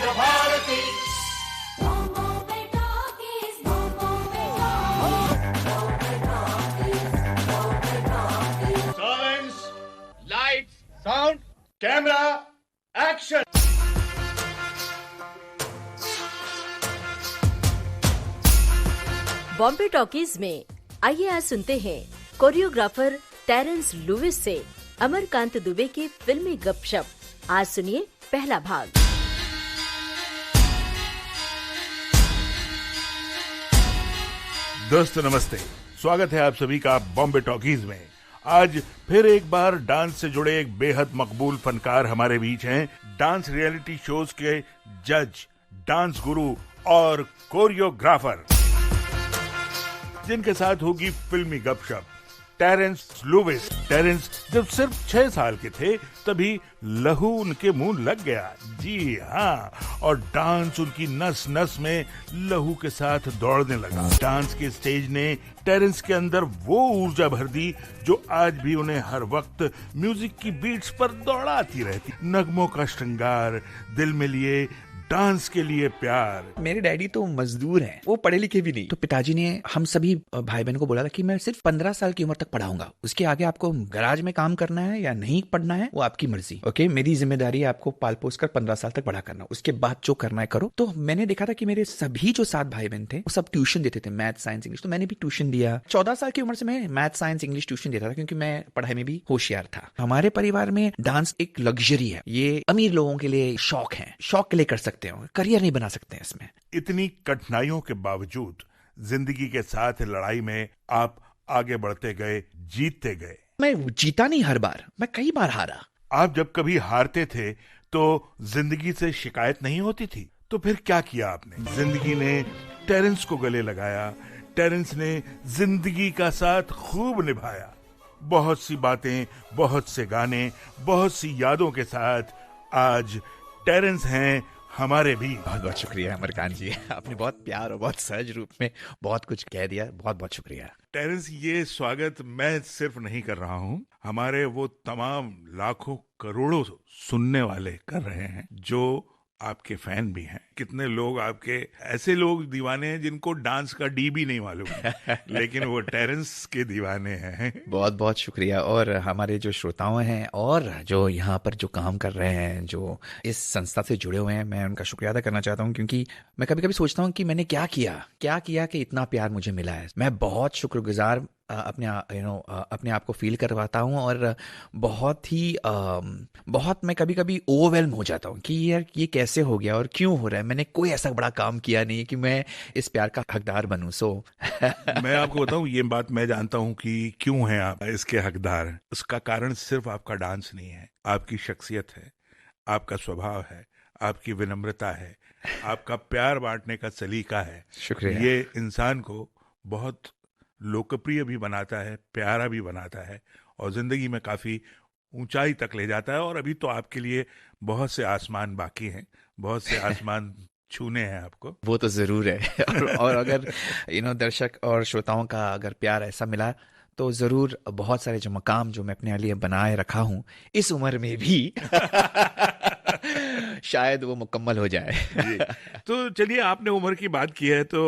Bharti. Silence, lights, sound, camera, action. Bombay talkies में आइए आज सुनते हैं कोरियोग्राफर टेरेंस लुइस से अमरकांत दुबे की फिल्मी गपशप। आज सुनिए पहला भाग। दोस्तों नमस्ते, स्वागत है आप सभी का बॉम्बे टॉकीज में। आज फिर एक बार डांस से जुड़े एक बेहद मकबूल फनकार हमारे बीच हैं। डांस रियलिटी शोज के जज, डांस गुरु और कोरियोग्राफर, जिनके साथ होगी फिल्मी गपशप, टेरेंस लुइस। टेरेंस जब सिर्फ 6 साल के थे तभी लहू उनके मुंह लग गया। जी हाँ, और डांस उनकी नस नस में लहू के साथ दौड़ने लगा। डांस के स्टेज ने टेरेंस के अंदर वो ऊर्जा भर दी जो आज भी उन्हें हर वक्त म्यूजिक की बीट्स पर दौड़ाती रहती। नगमों का श्रृंगार, दिल में लिए डांस के लिए प्यार। मेरे डैडी तो मजदूर हैं, वो पढ़े लिखे भी नहीं। तो पिताजी ने हम सभी भाई बहन को बोला था कि मैं सिर्फ 15 साल की उम्र तक पढ़ाऊंगा, उसके आगे आपको गराज में काम करना है या नहीं पढ़ना है वो आपकी मर्जी। ओके, मेरी जिम्मेदारी है आपको पाल पोस कर 15 साल तक पढ़ा करना, उसके बाद जो करना है करो। तो मैंने देखा था कि मेरे सभी जो 7 भाई बहन थे वो सब ट्यूशन देते थे, मैथ साइंस इंग्लिश। तो मैंने भी ट्यूशन दिया। 14 साल की उम्र से मैं मैथ साइंस इंग्लिश ट्यूशन देता था क्योंकि मैं पढ़ाई में भी होशियार था। हमारे परिवार में डांस एक लग्जरी है, ये अमीर लोगों के लिए शौक है, शौक के लिए कर सकते हो, करियर नहीं बना सकते हैं इसमें। इतनी कठिनाइयों के बावजूद जिंदगी के साथ लड़ाई में आप आगे बढ़ते गए, जीतते गए। मैं जीता नहीं हर बार, मैं कई बार हारा। आप जब कभी हारते थे तो जिंदगी से शिकायत नहीं होती थी, तो फिर क्या किया आपने? जिंदगी ने टेरेंस को गले लगाया, टेरेंस ने जिंदगी का साथ खूब निभाया। बहुत सी बातें, बहुत से गाने, बहुत सी यादों के साथ आज टेरेंस हैं हमारे भी। बहुत बहुत शुक्रिया अमरकांत जी, आपने बहुत प्यार और बहुत सहज रूप में बहुत कुछ कह दिया, बहुत बहुत शुक्रिया। टेरेंस, ये स्वागत मैं सिर्फ नहीं कर रहा हूँ, हमारे वो तमाम लाखों करोड़ों सुनने वाले कर रहे हैं जो आपके फैन भी हैं। कितने लोग आपके, ऐसे लोग दीवाने हैं जिनको डांस का डी भी नहीं मालूम है लेकिन वो टेरेंस के दीवाने हैं। बहुत बहुत शुक्रिया। और हमारे जो श्रोताओं हैं और जो यहाँ पर जो काम कर रहे हैं, जो इस संस्था से जुड़े हुए हैं, मैं उनका शुक्रिया अदा करना चाहता हूँ क्योंकि मैं कभी कभी सोचता हूँ कि मैंने क्या किया कि इतना प्यार मुझे मिला है। मैं बहुत शुक्रगुजार अपने आप को फील करवाता हूँ और बहुत मैं कभी कभी ओवरवेल्म हो जाता हूँ कि यार ये कैसे हो गया और क्यों हो रहा है। मैंने कोई ऐसा बड़ा काम किया नहीं कि मैं इस प्यार का हकदार बनूं। मैं आपको बताऊं, ये बात मैं जानता हूं कि क्यों हैं आप इसके हकदार। उसका कारण सिर्फ आपका डांस नहीं है, आपकी शख्सियत है, आपका स्वभाव है, आपकी विनम्रता है, आपका प्यार बांटने का सलीका है। शुक्रिया। ये इंसान को बहुत लोकप्रिय भी बनाता है, प्यारा भी बनाता है और जिंदगी में काफी ऊंचाई तक ले जाता है। और अभी तो आपके लिए बहुत से आसमान बाकी हैं, बहुत से आसमान छूने हैं आपको। वो तो जरूर है और अगर दर्शक और श्रोताओं का अगर प्यार ऐसा मिला तो जरूर बहुत सारे जो मकाम जो मैं अपने लिए बनाए रखा हूं इस उम्र में भी शायद वो मुकम्मल हो जाए। जी। तो चलिए, आपने उम्र की बात की है तो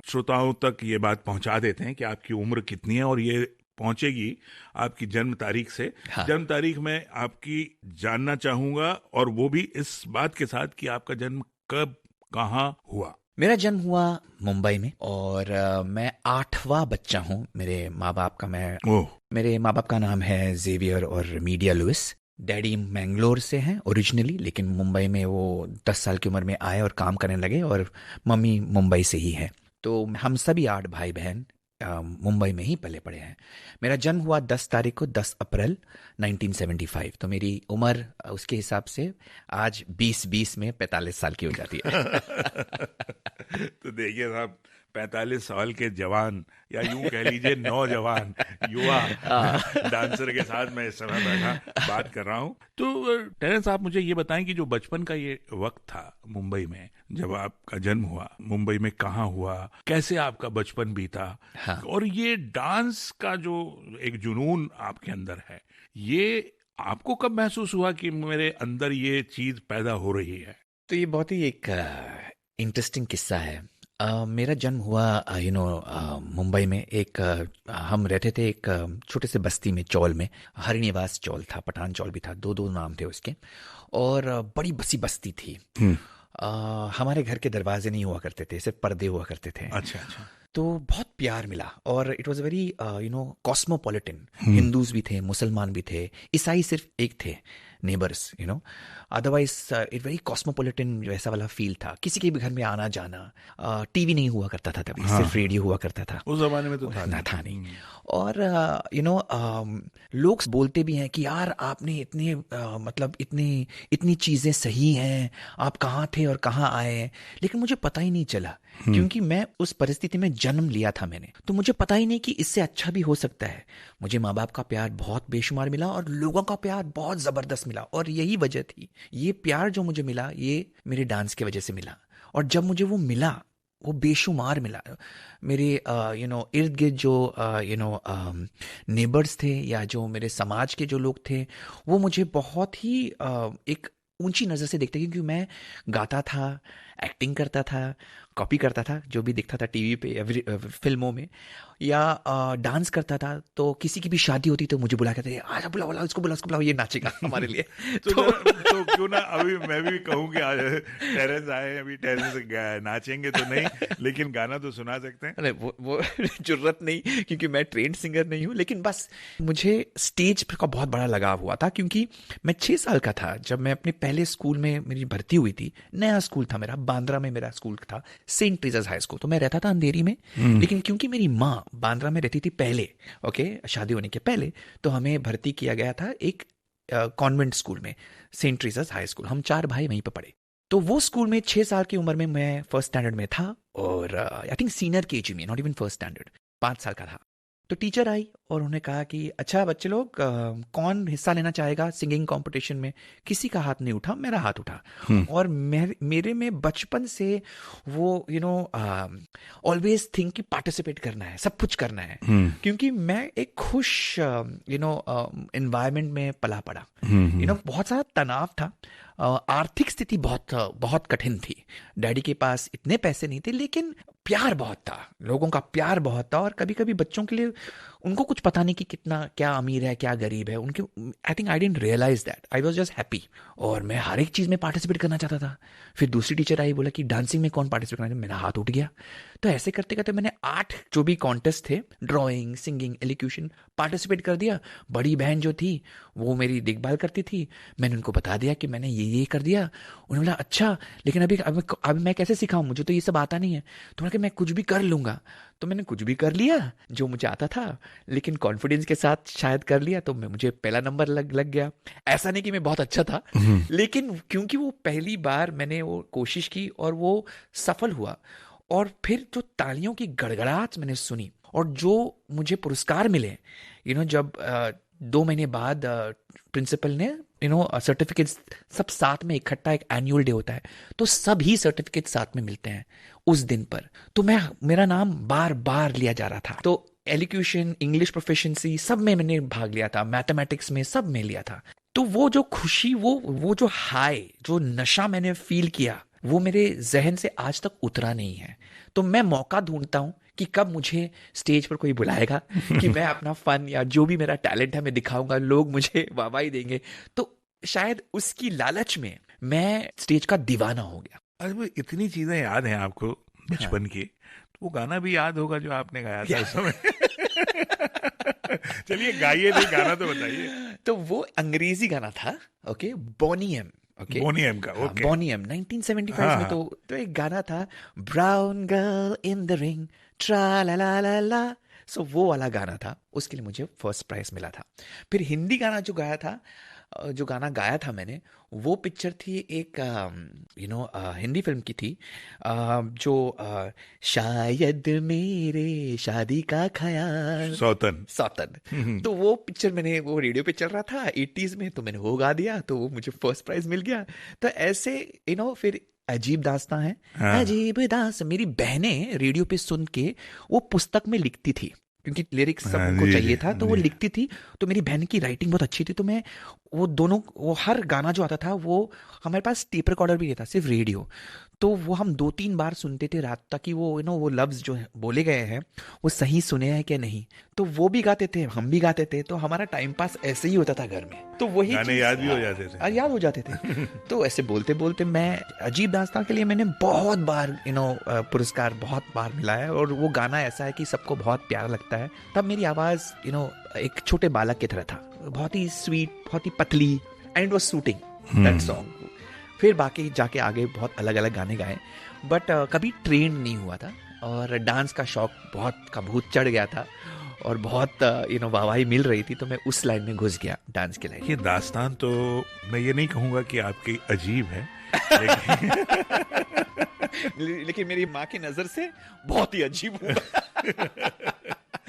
श्रोताओं तक ये बात पहुंचा देते हैं कि आपकी उम्र कितनी है, और ये पहुंचेगी आपकी जन्म तारीख से। हाँ। जन्म तारीख में आपकी जानना चाहूंगा, और वो भी इस बात के साथ कि आपका जन्म कब, कहाँ हुआ। मेरा जन्म हुआ मुंबई में और मैं 8वां बच्चा हूँ मेरे माँ बाप का। मेरे माँ बाप का नाम है जेवियर और मीडिया लुइस। डैडी मैंगलोर से हैं ओरिजिनली, लेकिन मुंबई में वो 10 साल की उम्र में आए और काम करने लगे, और मम्मी मुंबई से ही है। तो हम सभी 8 भाई बहन मुंबई में ही पले पड़े हैं। मेरा जन्म हुआ 10 तारीख को, 10 अप्रैल 1975। तो मेरी उम्र उसके हिसाब से आज 20 में 45 साल की हो जाती है। तो देखिए साहब, 45 साल के जवान, या यूं कह लीजिए नौजवान युवा डांसर के साथ मैं इस समय बैठा बात कर रहा हूं। तो टेरेंस, आप मुझे ये बताएं कि जो बचपन का ये वक्त था मुंबई में, जब आपका जन्म हुआ, मुंबई में कहाँ हुआ, कैसे आपका बचपन बीता? हाँ। और ये डांस का जो एक जुनून आपके अंदर है, ये आपको कब महसूस हुआ कि मेरे अंदर ये चीज पैदा हो रही है? तो ये बहुत ही एक इंटरेस्टिंग किस्सा है। मेरा जन्म हुआ मुंबई में। एक हम रहते थे एक छोटे से बस्ती में, चौल में। हरिनिवास चौल था, पठान चौल भी था, दो दो नाम थे उसके। और बड़ी बसी बस्ती थी। हमारे घर के दरवाजे नहीं हुआ करते थे, सिर्फ पर्दे हुआ करते थे। अच्छा अच्छा। तो बहुत प्यार मिला और it was very cosmopolitan. Hindus भी थे, मुसलमान भी थे, ईसाई सिर्फ एक थे neighbours, otherwise it very cosmopolitan वैसा वाला फील था। किसी के भी घर में आना जाना। टीवी नहीं हुआ करता था तभी, सिर्फ रेडियो हुआ करता था। उस जमाने में तो था नहीं। और लोग बोलते भी हैं कि यार आपने इतने मतलब इतनी चीजें सही हैं, आप कहाँ थे और कहाँ आए हैं। लेकिन मुझे पता ही नहीं चला, क्योंकि मैं उस परिस्थिति में जन्म लिया था मैंने, तो मुझे पता ही नहीं कि इससे अच्छा भी हो सकता है। मुझे माँ बाप का प्यार बहुत बेशुमार मिला और लोगों का प्यार बहुत जबरदस्त मिला। और यही वजह थी, ये प्यार जो मुझे मिला ये मेरे डांस की वजह से मिला। और जब मुझे वो मिला, वो बेशुमार मिला। मेरे इर्द गिर्द जो नेबर्स थे या जो मेरे समाज के जो लोग थे, वो मुझे बहुत ही एक ऊंची नज़र से देखते, क्योंकि मैं गाता था, एक्टिंग करता था, कॉपी करता था जो भी दिखता था टीवी पे या फिल्मों में, या डांस करता था। तो किसी की भी शादी होती तो मुझे बुला के, आजा बुलाओ बुलाओ इसको, बुलाओ ये नाचेगा हमारे लिए। तो क्यों ना अभी मैं भी कहूँ कि आज टेरेंस आए, अभी टेरेंस नाचेंगे तो नहीं, लेकिन गाना तो सुना सकते हैं। अरे वो जरूरत नहीं, क्योंकि मैं ट्रेंड सिंगर नहीं हूँ। लेकिन बस मुझे स्टेज का बहुत बड़ा लगाव हुआ था, क्योंकि मैं 6 साल का था जब मैं अपने पहले स्कूल में मेरी भर्ती हुई थी। नया स्कूल था मेरा, बांद्रा में मेरा स्कूल था, सेंट ट्रीजर्स हाई स्कूल। तो मैं रहता था अंधेरी में, लेकिन क्योंकि मेरी माँ बांद्रा में रहती थी पहले, शादी होने के पहले, तो हमें भर्ती किया गया था एक कॉन्वेंट स्कूल में, सेंट ट्रीजर्स हाई स्कूल। हम 4 भाई वहीं पर पढ़े। तो वो स्कूल में 6 साल की उम्र में मैं फर्स्ट स्टैंडर्ड में था, और आई थिंक सीनियर केजी में, नॉट इवन फर्स्ट स्टैंडर्ड, 5 साल का था। तो टीचर आई और उन्होंने कहा कि अच्छा बच्चे लोग, कौन हिस्सा लेना चाहेगा सिंगिंग कंपटीशन में। किसी का हाथ नहीं उठा, मेरा हाथ उठा। और मेरे में बचपन से वो ऑलवेज थिंक कि पार्टिसिपेट करना है, सब कुछ करना है, क्योंकि मैं एक खुश एनवायरनमेंट में पला पड़ा। बहुत सारा तनाव था, आर्थिक स्थिति बहुत कठिन थी। डैडी के पास इतने पैसे नहीं थे, लेकिन प्यार बहुत था, लोगों का प्यार बहुत था। और कभी कभी बच्चों के लिए उनको कुछ पता नहीं कि कितना, क्या अमीर है क्या गरीब है उनके। I think I didn't realise that, I was just happy. और मैं हर एक चीज में पार्टिसिपेट करना चाहता था। फिर दूसरी टीचर आई, बोला कि डांसिंग में कौन पार्टिसिपेट करना है। मेरा हाथ उठ गया। तो ऐसे करते करते मैंने 8 जो भी कॉन्टेस्ट थे, ड्राइंग, सिंगिंग, एलिक्यूशन, पार्टिसिपेट कर दिया। बड़ी बहन जो थी वो मेरी देखभाल करती थी, मैंने उनको बता दिया कि मैंने ये कर दिया। उन्होंने बोला अच्छा, लेकिन अभी मैं कैसे सिखाऊं, मुझे तो ये सब आता नहीं है। तो मैंने कहा मैं कुछ भी कर लूंगा। तो मैंने कुछ भी कर लिया जो मुझे आता था, लेकिन कॉन्फिडेंस के साथ शायद कर लिया, तो मुझे पहला नंबर लग गया। ऐसा नहीं कि मैं बहुत अच्छा था, लेकिन क्योंकि वो पहली बार मैंने वो कोशिश की और वो सफल हुआ। और फिर जो तालियों की गड़गड़ाहट मैंने सुनी और जो मुझे पुरस्कार मिले, जब 2 महीने बाद प्रिंसिपल ने सर्टिफिकेट्स सब साथ में इकट्ठा, एक एनुअल डे होता है, तो सभी सर्टिफिकेट साथ में मिलते हैं उस दिन पर। तो मेरा नाम बार बार लिया जा रहा था। तो एलिक्यूशन, इंग्लिश प्रोफिशिएंसी सब में मैंने भाग लिया था, मैथमेटिक्स में सब में लिया था। तो वो जो खुशी, वो जो हाई, जो नशा मैंने फील किया, वो मेरे जहन से आज तक उतरा नहीं है। तो मैं मौका ढूंढता हूं कि कब मुझे स्टेज पर कोई बुलाएगा कि मैं अपना फन या जो भी मेरा टैलेंट है मैं दिखाऊंगा, लोग मुझे वाहवाही देंगे। तो शायद उसकी लालच में मैं स्टेज का दीवाना हो गया। अरे वो इतनी चीजें याद हैं आपको बचपन की, तो वो गाना भी याद होगा जो आपने गाया था उस समय। चलिए गाइए, नहीं गाना तो बताइए। तो वो अंग्रेजी गाना था, okay, Boney M. Okay, Boney M का, ओके, बोनी एम 1975 में। तो एक गाना था, brown girl in the ring, tra la la la la. So वो वाला गाना था, उसके लिए मुझे फर्स्ट प्राइज मिला था। फिर हिंदी गाना जो गाना गाया था मैंने, वो पिक्चर थी एक हिंदी फिल्म की थी, जो शायद मेरे शादी का ख्याल, सौतन। तो वो पिक्चर वो रेडियो पे चल रहा था 80s में, तो मैंने वो गा दिया, तो वो मुझे फर्स्ट प्राइज मिल गया। तो ऐसे फिर अजीब दास्तां है। हाँ। अजीब दास्तां मेरी बहनें रेडियो पे सुन के वो पुस्तक में लिखती थी क्योंकि लिरिक्स हाँ, सबको जी, चाहिए जी, था, तो वो जी। लिखती थी। तो मेरी बहन की राइटिंग बहुत अच्छी थी, तो मैं वो दोनों, वो हर गाना जो आता था वो, हमारे पास टेप रिकॉर्डर भी नहीं था, सिर्फ रेडियो। तो वो हम 2-3 बार सुनते थे रात तक कि वो वो लफ्ज जो बोले गए हैं वो सही सुने हैं कि नहीं। तो वो भी गाते थे, हम भी गाते थे, तो हमारा टाइम पास ऐसे ही होता था घर में। तो वही गाने चीज, याद भी हो जाते थे। याद हो जाते थे। तो ऐसे बोलते बोलते मैं, अजीब दास्तां के लिए मैंने बहुत बार पुरस्कार बहुत बार मिला है, और वो गाना ऐसा है कि सबको बहुत प्यारा लगता है। तब मेरी आवाज एक छोटे बालक की तरह था, बहुत ही स्वीट, बहुत ही पतली, and it was suiting that song. फिर बाकी जाके आगे बहुत अलग अलग गाने गाए, बट कभी ट्रेन नहीं हुआ था, और डांस का शौक बहुत का भूत चढ़ गया था, और बहुत वाहवाही मिल रही थी, तो मैं उस लाइन में घुस गया, डांस के लाइन। ये दास्तान तो मैं ये नहीं कहूंगा कि आपकी अजीब है, लेकिन लेकिन मेरी माँ की नजर से बहुत ही अजीब हुआ।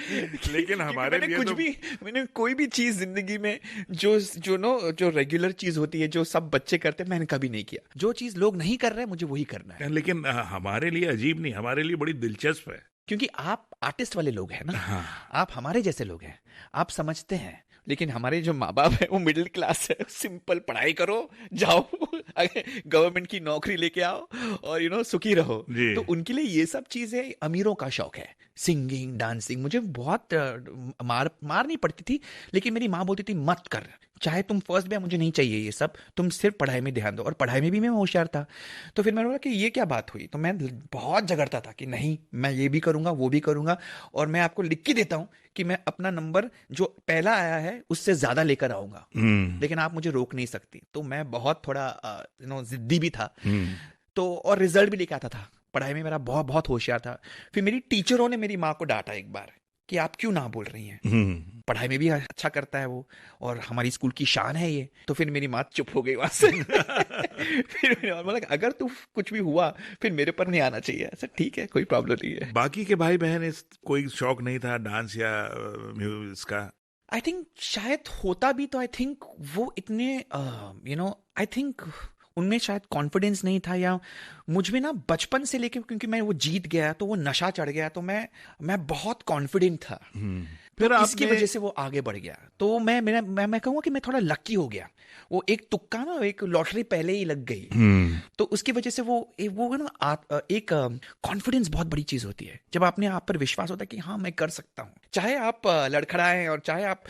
लेकिन क्योंकि हमारे मैंने लिए कुछ तो भी, मैंने कोई भी चीज जिंदगी में जो जो नो जो रेगुलर चीज होती है, जो सब बच्चे करते हैं, मैंने कभी नहीं किया। जो चीज लोग नहीं कर रहे, मुझे वही करना है। लेकिन हमारे लिए अजीब नहीं, हमारे लिए बड़ी दिलचस्प है। क्योंकि आप आर्टिस्ट वाले लोग हैं ना, हाँ। आप हमारे जैसे लोग हैं, आप समझते हैं। लेकिन हमारे जो माँ बाप है वो मिडिल क्लास है, सिंपल पढ़ाई करो, जाओ, गवर्नमेंट की नौकरी लेके आओ, और सुखी रहो। जी। तो उनके लिए ये सब चीजें अमीरों का शौक है। सिंगिंग, डांसिंग, मुझे बहुत मार नहीं पड़ती थी, लेकिन मेरी माँ बोलती थी मत कर, चाहे तुम फर्स्ट भी, मुझे नहीं चाहिए ये सब, तुम सिर्फ पढ़ाई में ध्यान दो। और पढ़ाई में भी मैं होशियार था। तो फिर मैंने बोला कि ये क्या बात हुई, तो मैं बहुत झगड़ता था कि नहीं, मैं ये भी करूंगा, वो भी करूंगा, और मैं आपको लिख के देता हूं कि मैं अपना नंबर जो पहला आया है उससे ज्यादा लेकर आऊंगा, लेकिन आप मुझे रोक नहीं सकती। तो मैं बहुत थोड़ा जिद्दी भी था। तो और रिजल्ट भी लेके आता था, पढ़ाई में मेरा बहुत बहुत होशियार था। फिर मेरी टीचरों ने मेरी माँ को डांटा एक बार कि आप क्यों ना बोल रही हैं, पढ़ाई में भी अच्छा करता है वो, और हमारी स्कूल की शान है ये। तो फिर मेरी माँ चुप हो गई वहां से। फिर मैंने बोला अगर तू कुछ भी हुआ फिर मेरे पर नहीं आना चाहिए। ऐसा ठीक है, कोई प्रॉब्लम नहीं है। बाकी के भाई बहन इस कोई शौक नहीं था डांस या म्यूजिक का? आई थिंक शायद होता भी, तो आई थिंक वो इतने आई थिंक उनमें शायद कॉन्फिडेंस नहीं था, या मुझ में ना बचपन से लेके, क्योंकि मैं वो जीत गया तो वो नशा चढ़ गया, तो मैं बहुत कॉन्फिडेंट था। फिर तो इसकी आपने वजह से वो आगे बढ़ गया। तो मैं कहूँगा कि मैं थोड़ा लकी हो गया। वो एक तुक्का ना, एक लॉटरी पहले ही लग गई। तो उसकी वजह से वो ना एक कॉन्फिडेंस बहुत बड़ी चीज होती है, जब अपने आप पर विश्वास होता है कि हाँ मैं कर सकता हूँ। चाहे आप लड़खड़ाएं, और चाहे आप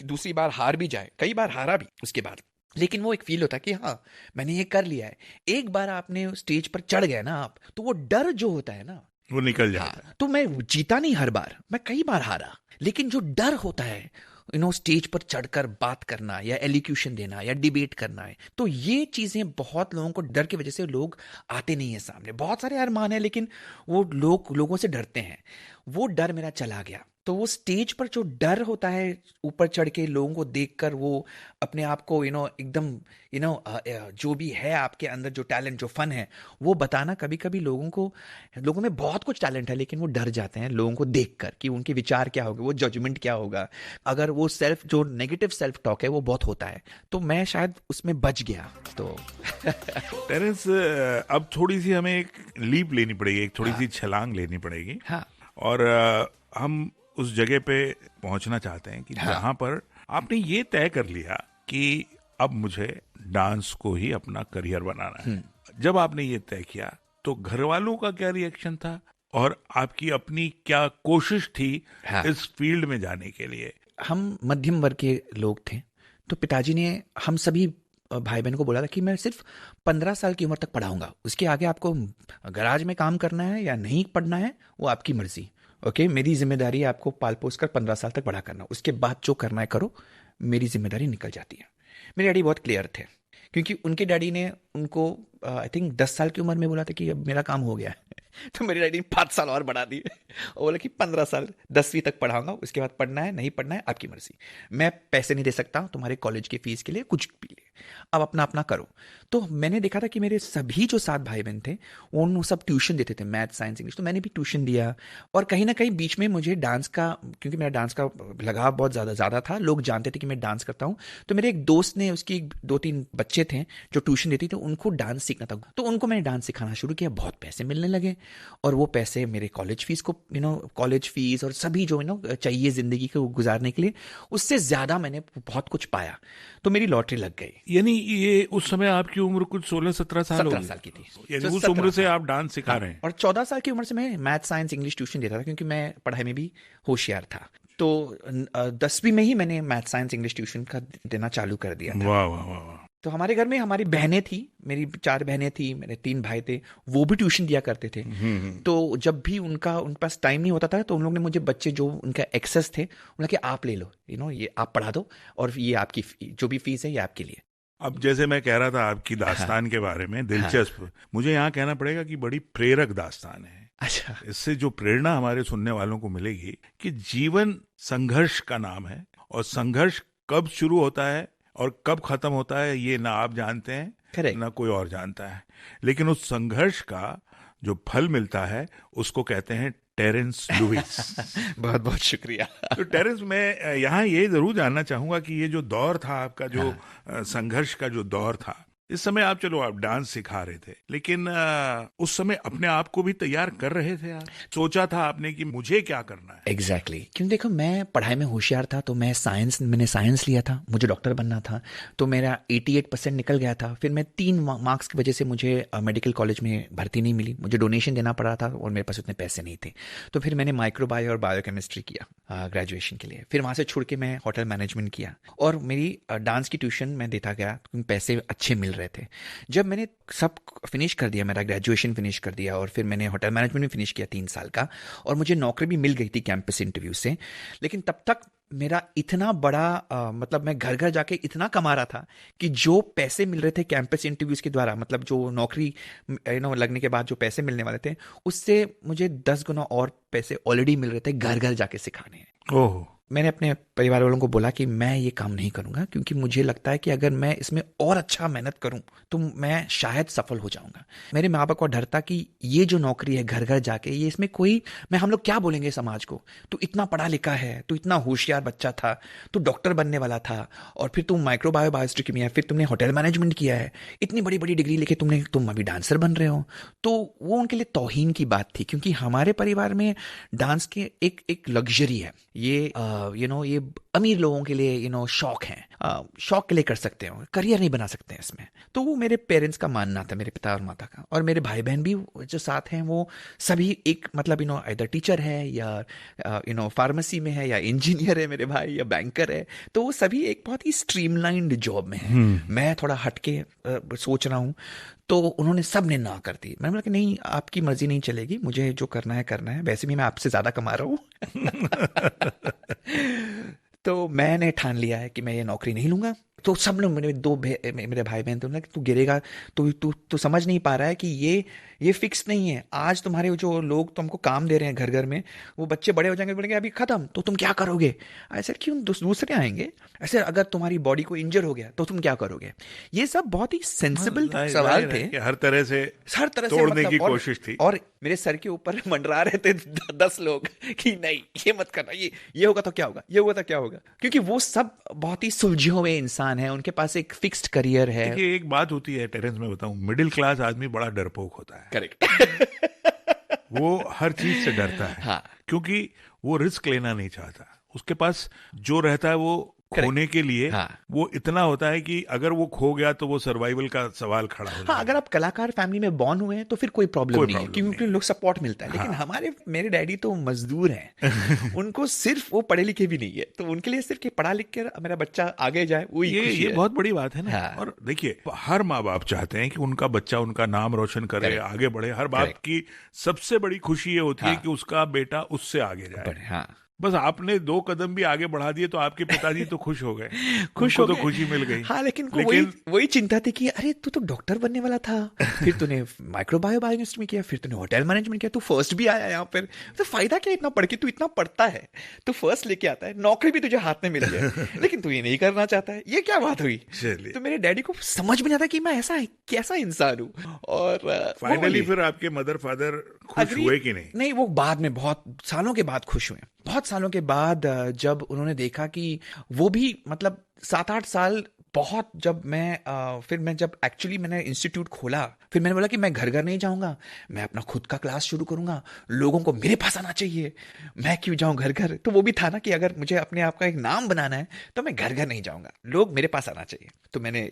दूसरी बार हार भी जाए, कई बार हारा भी उसके बाद, लेकिन वो एक फील होता है कि हाँ मैंने ये कर लिया है। एक बार आपने स्टेज पर चढ़ गए ना आप, तो वो डर जो होता है ना, वो निकल जाता है। हाँ, तो मैं जीता नहीं हर बार, मैं कई बार हारा, लेकिन जो डर होता है स्टेज पर चढ़कर बात करना, या एलिक्यूशन देना, या डिबेट करना है, तो ये चीजें बहुत लोगों को, डर की वजह से लोग आते नहीं है सामने। बहुत सारे अरमान है, लेकिन वो लोगों से डरते हैं। वो डर मेरा चला गया। तो वो स्टेज पर जो डर होता है, ऊपर चढ़ के लोगों को देखकर वो अपने आप को एकदम जो भी है आपके अंदर, जो टैलेंट, जो फन है, वो बताना, कभी कभी लोगों में बहुत कुछ टैलेंट है, लेकिन वो डर जाते हैं लोगों को देखकर कि उनके विचार क्या होगा, वो जजमेंट क्या होगा, अगर वो जो नेगेटिव सेल्फ टॉक है वो बहुत होता है। तो मैं शायद उसमें बच गया। तो टेरेंस, अब थोड़ी सी हमें एक लीप लेनी पड़ेगी, एक थोड़ी सी छलांग लेनी पड़ेगी। हाँ, और हम उस जगह पे पहुंचना चाहते हैं कि जहां पर आपने ये तय कर लिया कि अब मुझे डांस को ही अपना करियर बनाना है। जब आपने ये तय किया तो घर वालों का क्या रिएक्शन था, और आपकी अपनी क्या कोशिश थी इस फील्ड में जाने के लिए? हम मध्यम वर्ग के लोग थे, तो पिताजी ने हम सभी भाई बहन को बोला था कि मैं सिर्फ 15 साल की उम्र तक पढ़ाऊंगा, उसके आगे आपको गराज में काम करना है या नहीं पढ़ना है वो आपकी मर्जी। ओके, मेरी जिम्मेदारी है आपको पाल पोस कर 15 साल तक बड़ा करना, उसके बाद जो करना है करो, मेरी जिम्मेदारी निकल जाती है। मेरे डैडी बहुत क्लियर थे, क्योंकि उनके डैडी ने उनको आई थिंक 10 साल की उम्र में बोला था कि अब मेरा काम हो गया है। तो मेरे डैडी ने 5 साल और बढ़ा दिए और बोला कि 15 साल 10वीं तक पढ़ाऊंगा, उसके बाद पढ़ना है नहीं पढ़ना है आपकी मर्जी, मैं पैसे नहीं दे सकता तुम्हारे कॉलेज की फीस के लिए कुछ भी लिए। अब अपना अपना करो। तो मैंने देखा था कि मेरे सभी जो 7 भाई बहन थे वो सब ट्यूशन देते थे, मैथ, साइंस, इंग्लिश, तो मैंने भी ट्यूशन दिया। और कहीं ना कहीं बीच में मुझे डांस का, क्योंकि मेरा डांस का लगाव बहुत ज़्यादा था, लोग जानते थे कि मैं डांस करता हूँ। तो मेरे एक दोस्त ने, उसकी 2-3 बच्चे थे जो ट्यूशन देती थे, उनको डांस सीखना था, तो उनको मैंने डांस सिखाना शुरू किया। बहुत पैसे मिलने लगे और वो पैसे मेरे कॉलेज फीस को, कॉलेज फीस और सभी जो चाहिए ज़िंदगी को गुजारने के लिए, उससे ज़्यादा मैंने बहुत कुछ पाया। तो मेरी लॉटरी लग गई। यानी ये उस समय आपकी उम्र कुछ 16-17 साल 17 होगी? साल की थी। यानी तो उस 17 उम्र से साल। आप डांस सिखा रहे हैं? और 14 साल की उम्र से मैं मैथ, साइंस, इंग्लिश ट्यूशन देता था, क्योंकि मैं पढ़ाई में भी होशियार था। तो 10वीं में ही मैंने मैथ, साइंस, इंग्लिश ट्यूशन का देना चालू कर दिया था। वाह वाह वाह वाह। तो हमारे घर में हमारी बहनें थी, मेरी 4 बहनें थी, मेरे 3 भाई थे, वो भी ट्यूशन दिया करते थे। तो जब भी उन पास टाइम नहीं होता था, तो उन लोग ने मुझे, बच्चे जो उनका एक्सेस थे, उन्होंने कि आप ले लो, ये आप पढ़ा दो और ये आपकी जो भी फीस है ये आपके लिए। अब जैसे मैं कह रहा था आपकी दास्तान के बारे में, दिलचस्प, मुझे यहाँ कहना पड़ेगा कि बड़ी प्रेरक दास्तान है। अच्छा। इससे जो प्रेरणा हमारे सुनने वालों को मिलेगी कि जीवन संघर्ष का नाम है, और संघर्ष कब शुरू होता है और कब खत्म होता है ये ना आप जानते हैं, Correct. ना कोई और जानता है, लेकिन उस संघर्ष का जो फल मिलता है उसको कहते हैं टेरेंस लुइस। बहुत बहुत शुक्रिया। तो टेरेंस, मैं यहाँ ये जरूर जानना चाहूंगा कि ये जो दौर था आपका, जो संघर्ष का जो दौर था, इस समय आप, चलो आप डांस सिखा रहे थे, लेकिन उस समय अपने आप को भी तैयार कर रहे थे आप? सोचा था आपने कि मुझे क्या करना है? एग्जैक्टली क्योंकि देखो, मैं पढ़ाई में होशियार था, तो मैंने साइंस लिया था, मुझे डॉक्टर बनना था, तो मेरा 88% निकल गया था। फिर मैं 3 मार्क्स की वजह से मुझे मेडिकल कॉलेज में भर्ती नहीं मिली, मुझे डोनेशन देना पड़ा था और मेरे पास उतने पैसे नहीं थे। तो फिर मैंने माइक्रोबायो और बायोकेमिस्ट्री किया ग्रेजुएशन के लिए। फिर वहाँ से छुड़ के मैं होटल मैनेजमेंट किया और मेरी डांस की ट्यूशन मैं देता गया, क्योंकि पैसे अच्छे मिल रहे थे। जब मैंने सब फिनिश कर दिया, मेरा ग्रेजुएशन फिनिश कर दिया और फिर मैंने होटल मैनेजमेंट भी फिनिश किया 3 साल का, और मुझे नौकरी भी मिल गई थी कैंपस इंटरव्यू से, लेकिन तब तक मेरा इतना बड़ा मतलब मैं घर घर जाके इतना कमा रहा था कि जो पैसे मिल रहे थे कैंपस इंटरव्यूज के द्वारा, मतलब जो नौकरी लगने के बाद जो पैसे मिलने वाले थे, उससे मुझे 10 गुना और पैसे ऑलरेडी मिल रहे थे घर घर जाके सिखाने। ओह। मैंने अपने परिवार वालों को बोला कि मैं ये काम नहीं करूंगा, क्योंकि मुझे लगता है कि अगर मैं इसमें और अच्छा मेहनत करूं तो मैं शायद सफल हो जाऊंगा। मेरे माँ बाप को डर था कि ये जो नौकरी है घर घर जाके, ये इसमें कोई, हम लोग क्या बोलेंगे समाज को, तू इतना पढ़ा लिखा है, तू इतना होशियार बच्चा था, तू डॉक्टर बनने वाला था, और फिर तुम माइक्रोबायो बायोस्टिक में, फिर तुमने होटल मैनेजमेंट किया है, इतनी बड़ी बड़ी डिग्री लेके तुम अभी डांसर बन रहे हो। तो वो उनके लिए तौहीन की बात थी, क्योंकि हमारे परिवार में डांस के एक लग्जरी है, ये ये अमीर लोगों के लिए शौक है, शौक के लिए कर सकते हो, करियर नहीं बना सकते हैं इसमें। तो वो मेरे पेरेंट्स का मानना था, मेरे पिता और माता का। और मेरे भाई बहन भी जो साथ हैं वो सभी एक मतलब इधर टीचर है या फार्मेसी में है या इंजीनियर है मेरे भाई, या बैंकर है। तो वो सभी एक बहुत ही स्ट्रीमलाइंड जॉब में है। मैं थोड़ा हटके सोच रहा हूँ। तो उन्होंने सब ने ना कर दी। मैंने बोला कि नहीं, आपकी मर्जी नहीं चलेगी, मुझे जो करना है, वैसे भी मैं आपसे ज्यादा कमा रहा हूँ। तो मैंने ठान लिया है कि मैं ये नौकरी नहीं लूंगा। तो सब लोग, मेरे भाई बहन थे, तू गिरेगा, तू समझ नहीं पा रहा है कि ये फिक्स नहीं है। आज तुम्हारे जो लोग तुमको काम दे रहे हैं घर घर में, वो बच्चे बड़े हो जाएंगे, बोलेंगे अभी खत्म, तो तुम क्या करोगे? ऐसे क्यों दूसरे आएंगे? ऐसे अगर तुम्हारी बॉडी को इंजर हो गया तो तुम क्या करोगे? ये सब बहुत ही सेंसिबल सवाल थे, हर तरह से तोड़ने की कोशिश थी। और मेरे सर के ऊपर मंडरा रहे थे 10 लोग कि नहीं, ये मत करना, ये होगा तो क्या होगा, ये होगा तो क्या होगा, क्योंकि वो सब बहुत ही सुलझे हुए इंसान है, उनके पास एक फिक्स्ड करियर है। देखिए, एक बात होती है टेरेंस, में बताऊं, मिडिल क्लास आदमी बड़ा डरपोक होता है। करेक्ट। वो हर चीज से डरता है। हाँ। क्योंकि वो रिस्क लेना नहीं चाहता। उसके पास जो रहता है वो खोने के लिए वो इतना होता है कि अगर वो खो गया तो वो सर्वाइवल का सवाल खड़ा हो जाएगा। अगर आप कलाकार फैमिली में बॉर्न हुए हैं तो फिर कोई प्रॉब्लम नहीं है, क्योंकि लोग सपोर्ट मिलता है। लेकिन मेरे डैडी तो मजदूर हैं। उनको सिर्फ, वो पढ़े लिखे भी नहीं है, तो उनके लिए सिर्फ कि पढ़ा लिख कर मेरा बच्चा आगे जाए, वो ये बहुत बड़ी बात है ना। और देखिए, हर माँ बाप चाहते हैं कि उनका बच्चा उनका नाम रोशन करे, आगे बढ़े। हर बाप की सबसे बड़ी खुशी ये होती है कि उसका बेटा उससे आगे जाए। बस आपने 2 कदम भी आगे बढ़ा दिए तो आपके पिताजी तो खुश हो गए, खुश उनको हो तो गए। खुशी मिल गई। हाँ, लेकिन वही चिंता थी कि अरे तू तो डॉक्टर बनने वाला था, फिर तूने माइक्रोबायोलॉजिस्ट में किया, फिर तूने होटल मैनेजमेंट किया, तू फर्स्ट भी आया यहाँ पर, तो फायदा क्या इतना पढ़ के? तू इतना पढ़ता है, तू फर्स्ट लेके आता है, नौकरी भी तुझे हाथ में मिल गया, लेकिन तू ये नहीं करना चाहता है, ये क्या बात हुई? चलिए। तो मेरे डैडी को समझ में नहीं आता कि मैं ऐसा कैसा इंसान हूँ। और फाइनली फिर आपके मदर फादर खुश हुए कि नहीं? नहीं, वो बाद में बहुत सालों के बाद खुश हुए। बहुत सालों के बाद जब उन्होंने देखा कि वो भी मतलब 7-8 साल बहुत, जब मैं फिर मैं जब एक्चुअली मैंने इंस्टीट्यूट खोला, फिर मैंने बोला कि मैं घर घर नहीं जाऊंगा, मैं अपना खुद का क्लास शुरू करूंगा, लोगों को मेरे पास आना चाहिए, मैं क्यों जाऊं घर घर। तो वो भी था ना कि अगर मुझे अपने आप का एक नाम बनाना है तो मैं घर घर नहीं जाऊंगा, लोग मेरे पास आना चाहिए। तो मैंने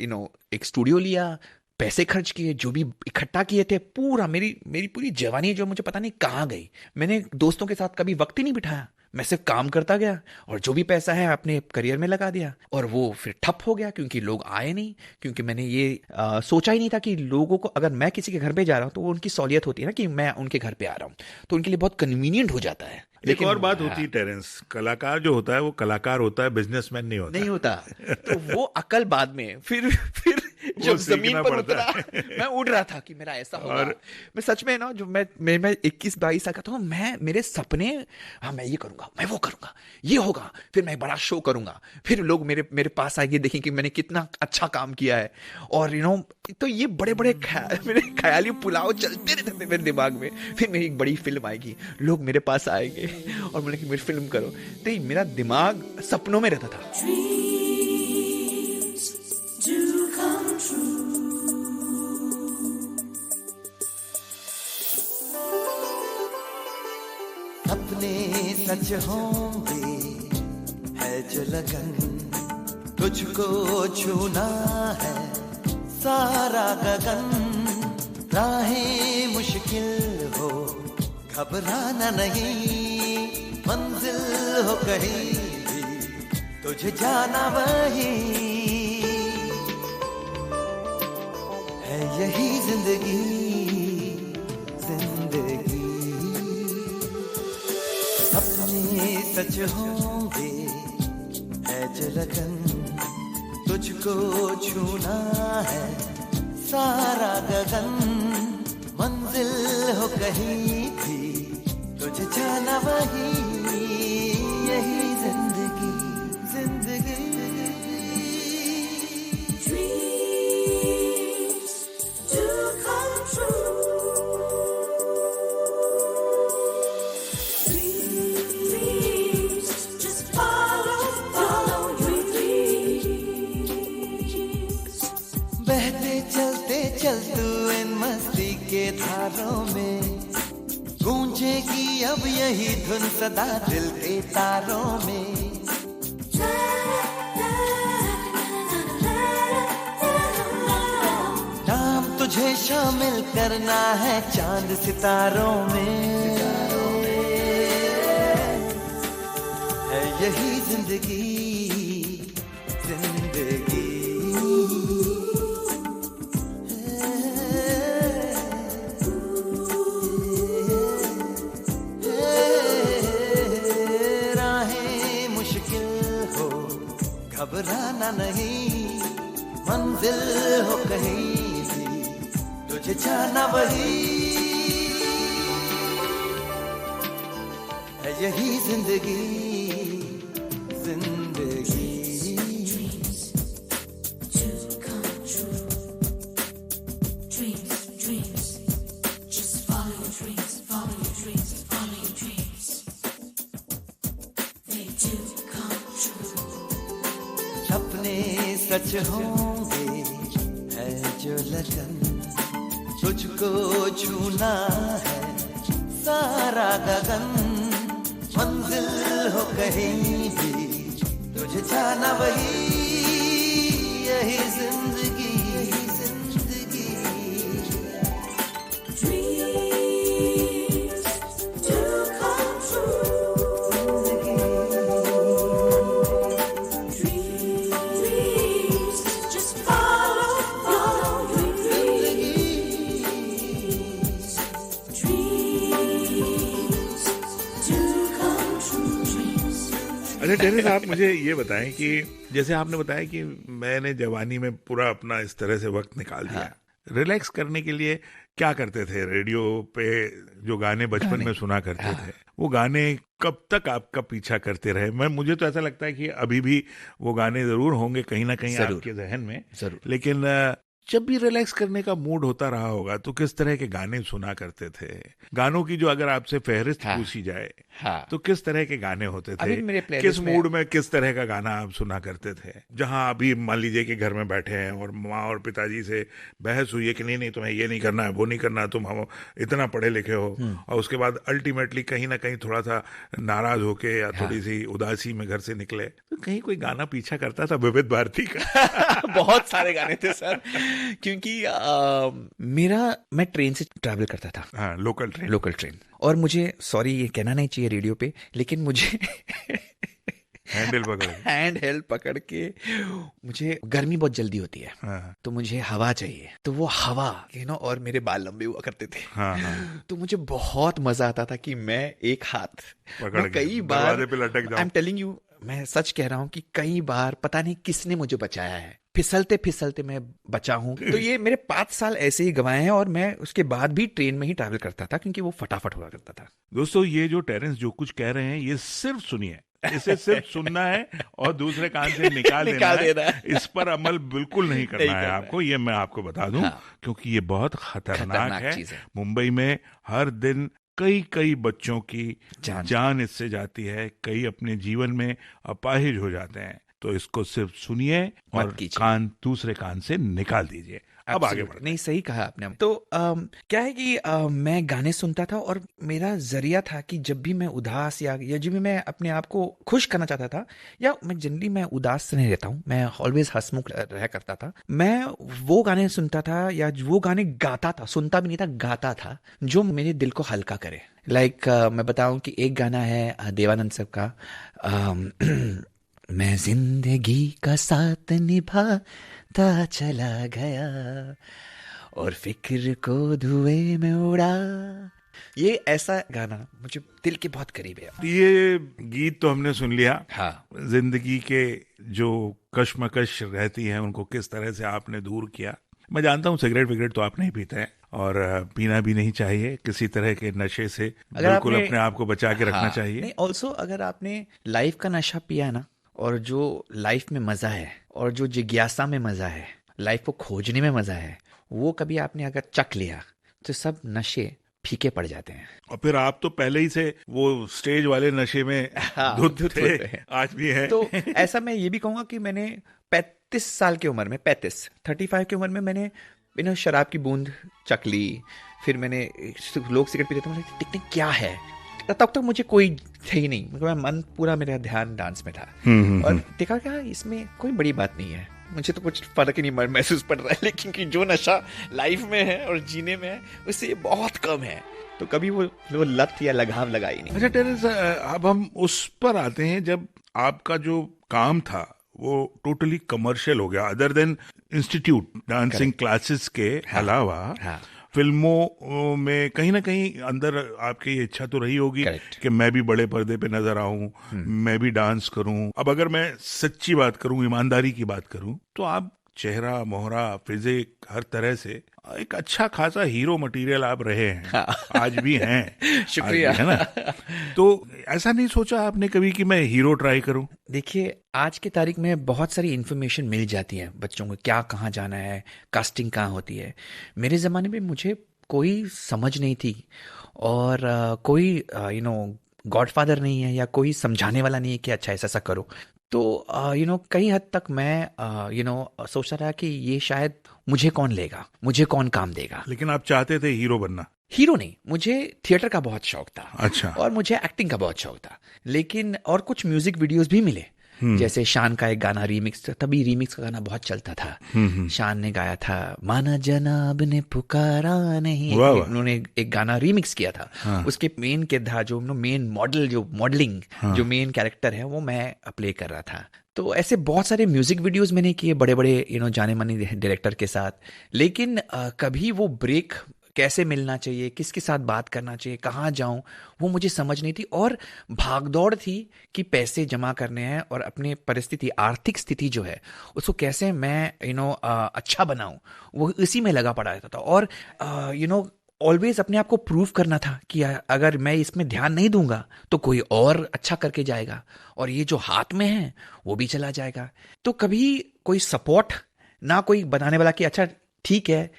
एक स्टूडियो लिया, पैसे खर्च किए, जो भी इकट्ठा किए थे, पूरा मेरी पूरी जवानी जो मुझे पता नहीं कहाँ गई। मैंने दोस्तों के साथ कभी वक्त ही नहीं बिठाया, मैं सिर्फ काम करता गया और जो भी पैसा है अपने करियर में लगा दिया। और वो फिर ठप हो गया क्योंकि लोग आए नहीं, क्योंकि मैंने ये सोचा ही नहीं था कि लोगों को, अगर मैं किसी के घर पे जा रहा हूँ तो वो उनकी सहूलियत होती है ना कि मैं उनके घर पे आ रहा हूँ, तो उनके लिए बहुत कन्वीनियंट हो जाता है। एक और बात होती है टेरेंस, कलाकार जो होता है वो कलाकार होता है, बिजनेसमैन नहीं होता। तो वो अकल बाद में फिर जब जमीन पर उतरा, मैं उड़ रहा था कि मेरा ऐसा होगा। मैं सच में ना, जो मैं 21-22 साल का था, मैं मेरे सपने, हाँ मैं ये करूंगा, मैं वो करूंगा, ये होगा, फिर मैं बड़ा शो करूंगा, फिर लोग मेरे पास आएंगे, देखेंगे कि मैंने कितना अच्छा काम किया है। और तो ये बड़े बड़े मेरे ख्याली पुलाव चलते रहते थे मेरे दिमाग में। फिर मेरी एक बड़ी फिल्म आएगी, लोग मेरे पास आएंगे और बोले कि मेरी फिल्म करो। तो ये मेरा दिमाग सपनों में रहता था। अपने सच होंगे है जो लगन, तुझको छूना है सारा गगन, राहें मुश्किल हो घबराना नहीं, मंजिल हो कहीं भी तुझे जाना वही है, यही जिंदगी जिंदगी। अपने सच होंगे है जो लगन, तुझको छूना है सारा गगन, मंजिल हो कहीं भी तुझे जाना वही, यही जिंदगी जिंदगी। Dreams do come true. Dreams just follow your dreams. बहते चलते चलते इन मस्ती के धारों में, गूंजेगी अब यही धुन सदा दिल के तारों में। नाम तुझे शामिल करना है चांद सितारों में, है यही जिंदगी जिंदगी। घबराना नहीं, मंजिल हो कहीं भी तुझे जाना वही है, यही जिंदगी जिंदगी। सपने सच होंगे है जो लगन, तुझको छूना है सारा गगन, मंजिल हो कहीं भी तुझे जाना वही, यही जिंदगी जिंदगी। Dreams do come true. Dreams do come true. अच्छा टेनिस, आप मुझे ये बताएं कि जैसे आपने बताया कि मैंने जवानी में पूरा अपना इस तरह से वक्त निकाल दिया, रिलैक्स करने के लिए क्या करते थे? रेडियो पे जो गाने बचपन में सुना करते थे, वो गाने कब तक आपका पीछा करते रहे? मुझे तो ऐसा लगता है कि अभी भी वो गाने जरूर होंगे कहीं ना कहीं आपके जहन में, लेकिन जब भी रिलैक्स करने का मूड होता रहा होगा तो किस तरह के गाने सुना करते थे? गानों की जो अगर आपसे फहरिस्त पूछी जाए तो किस तरह के गाने होते थे? किस मूड में किस तरह का गाना आप सुना करते थे? जहां अभी मान लीजिए कि घर में बैठे हैं और माँ और पिताजी से बहस हुई है कि नहीं तुम्हें ये नहीं करना है, वो नहीं करना, तुम हम इतना पढ़े लिखे हो, और उसके बाद अल्टीमेटली कहीं ना कहीं थोड़ा सा नाराज होके या थोड़ी सी उदासी में घर से निकले, तो कहीं कोई गाना पीछा करता था विविध भारती का? बहुत सारे गाने थे सर, क्योंकि मैं ट्रेन से ट्रैवल करता था। हाँ, लोकल ट्रेन। और मुझे, सॉरी ये कहना नहीं चाहिए रेडियो पे, लेकिन मुझे हैंड पकड़ के मुझे गर्मी बहुत जल्दी होती है। हाँ। तो मुझे हवा चाहिए, तो वो हवा और मेरे बाल लंबे हुआ करते थे। हाँ। तो मुझे बहुत मजा आता था कि मैं एक हाथ पकड़ कई बार आई एम टेलिंग यू, मैं सच कह रहा हूँ कि कई बार पता नहीं किसने मुझे बचाया है, फिसलते मैं बचा हूँ। तो ये मेरे 5 साल ऐसे ही गवाए हैं, और मैं उसके बाद भी ट्रेन में ही ट्रैवल करता था क्योंकि वो फटाफट हुआ करता था। दोस्तों, ये जो टेरेंस जो कुछ कह रहे हैं ये सिर्फ सुनिए, इसे सिर्फ सुनना है और दूसरे कान से निकाल देना है। इस पर अमल बिल्कुल नहीं करना है आपको, ये मैं आपको बता दूं। हाँ। क्योंकि ये बहुत खतरनाक है। मुंबई में हर दिन कई बच्चों की जान इससे जाती है, कई अपने जीवन में अपाहिज हो जाते हैं। तो इसको सिर्फ सुनिए और कान दूसरे कान से निकाल दीजिए। अब आगे बढ़ते। नहीं, सही कहा आपने। तो क्या है कि मैं गाने सुनता था, और मेरा जरिया था कि जब भी मैं उदास या जब भी मैं अपने आप को खुश करना चाहता था, या मैं जनरली मैं उदास नहीं रहता हूँ, मैं ऑलवेज हंसमुख रह करता था, मैं वो गाने सुनता था या वो गाने गाता था, सुनता भी नहीं था, गाता था, जो मेरे दिल को हल्का करे। लाइक मैं बताऊं कि एक गाना है देवानंद साहब का, मैं जिंदगी का साथ निभाता चला गया और फिक्र को धुएं में उड़ा। ये ऐसा गाना मुझे दिल के बहुत करीब है। ये गीत तो हमने सुन लिया। हाँ। जिंदगी के जो कश्मकश रहती है उनको किस तरह से आपने दूर किया। मैं जानता हूँ सिगरेट तो आप नहीं पीते हैं, और पीना भी नहीं चाहिए। किसी तरह के नशे से बिल्कुल अपने आप को बचा के रखना चाहिए। नहीं, ऑल्सो अगर आपने लाइफ का नशा पिया ना, और जो लाइफ में मजा है, और जो जिज्ञासा में मजा है, लाइफ को खोजने में मजा है, वो कभी आपने अगर चख लिया तो सब नशे फीके पड़ जाते हैं। और फिर आप तो पहले ही से वो स्टेज वाले नशे में धुत थे, आज भी है। तो ऐसा मैं ये भी कहूंगा कि मैंने 35 साल की उम्र में, 35 की उम्र में मैंने शराब की बूंद चख ली। फिर मैंने, लोग सिगरेट पीते थे, टिकटिक क्या है, तब तक मुझे कोई थे ही नहीं, मैं मन पूरा मेरा ध्यान डांस में था। और देखा क्या इसमें कोई बड़ी बात नहीं है, मुझे तो कुछ फर्क ही नहीं महसूस पड़ रहा है, लेकिन कि जो नशा लाइफ में है और जीने में है उससे ये बहुत कम है। तो कभी वो लत या लगाव लगाई नहीं। अच्छा टेरेंस, अब हम उस पर आते हैं जब आपका जो काम था वो टोटली कमर्शियल हो गया, other than institute dancing classes के अलावा। फिल्मों में कहीं ना कहीं अंदर आपकी इच्छा तो रही होगी कि मैं भी बड़े पर्दे पे नजर आऊं, मैं भी डांस करूं। अब अगर मैं सच्ची बात करूं, ईमानदारी की बात करूं, तो आप चेहरा मोहरा फिजिक हर तरह से एक अच्छा खासा हीरो मटेरियल आप रहे हैं। हाँ। आज भी हैं। शुक्रिया। है ना? तो ऐसा नहीं सोचा आपने कभी कि मैं हीरो ट्राई करूं? देखिए, आज की तारीख में बहुत सारी इन्फॉर्मेशन मिल जाती है बच्चों को, क्या कहाँ जाना है, कास्टिंग कहाँ होती है। मेरे ज़माने में मुझे कोई समझ नहीं थी, और कोई गॉडफादर नहीं है, या कोई समझाने वाला नहीं है कि अच्छा ऐसा करो। तो कई हद तक मैं सोच रहा कि ये शायद मुझे कौन लेगा, मुझे कौन काम देगा। लेकिन आप चाहते थे हीरो बनना? हीरो नहीं, मुझे थिएटर का बहुत शौक था। अच्छा। और मुझे एक्टिंग का बहुत शौक था, लेकिन और कुछ म्यूजिक वीडियोस भी मिले, जैसे शान का एक गाना रीमिक्स, तभी रीमिक्स का गाना बहुत चलता था। शान ने गाया था, माना जनाब ने पुकारा नहीं, उन्होंने एक गाना रीमिक्स किया था। हाँ। उसके मेन किरदार जो मेन मॉडलिंग हाँ। जो मेन कैरेक्टर है वो मैं प्ले कर रहा था। तो ऐसे बहुत सारे म्यूजिक वीडियोस मैंने किए बड़े बड़े जाने माने डायरेक्टर के साथ, लेकिन कभी वो ब्रेक कैसे मिलना चाहिए, किसके साथ बात करना चाहिए, कहाँ जाऊं, वो मुझे समझ नहीं थी। और भागदौड़ थी कि पैसे जमा करने हैं और अपनी परिस्थिति, आर्थिक स्थिति जो है उसको कैसे मैं अच्छा बनाऊं, वो इसी में लगा पड़ा रहता था। और ऑलवेज अपने आप को प्रूव करना था कि अगर मैं इसमें ध्यान नहीं दूंगा तो कोई और अच्छा करके जाएगा और ये जो हाथ में है वो भी चला जाएगा। तो कभी कोई सपोर्ट ना, कोई बनाने वाला कि अच्छा ठीक है